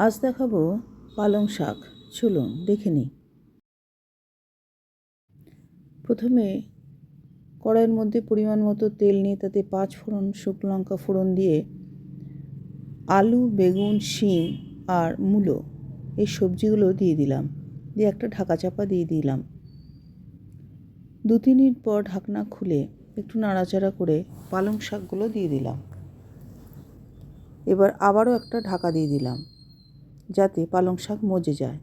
আজ দেখাবো পালং শাক। চলুন দেখে নিই। প্রথমে কড়াইয়ের মধ্যে পরিমাণ মতো তেল নিয়ে তাতে 5 ফোড়ন, শুকনো লঙ্কা ফোড়ন দিয়ে আলু, বেগুন, শিম আর মূলো এই সবজিগুলো দিয়ে দিলাম। দিয়ে একটা ঢাকা চাপা দিয়ে দিলাম। 2-3 মিনিট পর ঢাকনা খুলে একটু নাড়াচাড়া করে পালং শাকগুলো দিয়ে দিলাম। এবার আবারও একটা ঢাকা দিয়ে দিলাম যাতে পালং শাক মজে যায়।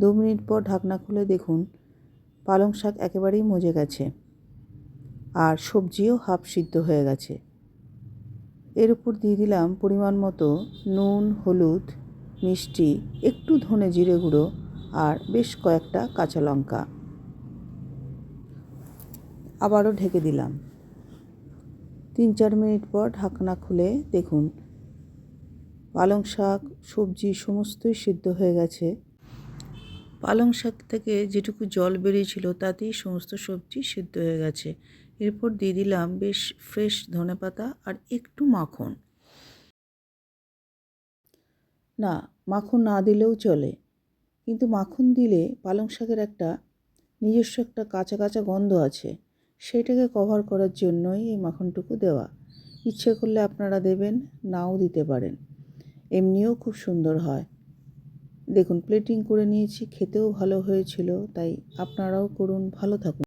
2 মিনিট পর ঢাকনা খুলে দেখুন পালং শাক একেবারেই মজে গেছে আর সবজিও হাফ সিদ্ধ হয়ে গেছে। এর উপর দিয়ে দিলাম পরিমাণ মতো নুন, হলুদ, মিষ্টি, একটু ধনে জিরে গুঁড়ো আর বেশ কয়েকটা কাঁচা লঙ্কা। আবারও ঢেকে দিলাম। 3-4 মিনিট পর ঢাকনা খুলে দেখুন পালং শাক, সবজি সমস্তই সিদ্ধ হয়ে গেছে। পালং শাক থেকে যেটুকু জল বেরিয়েছিল তাতেই সমস্ত সবজি সিদ্ধ হয়ে গেছে। এরপর দিয়ে দিলাম বেশ ফ্রেশ ধনেপাতা আর একটু মাখন। না, মাখন না দিলেও চলে, কিন্তু মাখন দিলে পালং শাকের একটা নিজস্ব একটা কাঁচা কাঁচা গন্ধ আছে, সেটাকে কভার করার জন্যই এই মাখনটুকু দেওয়া। ইচ্ছে করলে আপনারা দেবেন, নাও দিতে পারেন, এমনিও খুব সুন্দর হয়। দেখুন প্লেটিং করে নিয়েছি, খেতেও ভালো হয়েছিল, তাই আপনারাও করুন। ভালো থাকুন।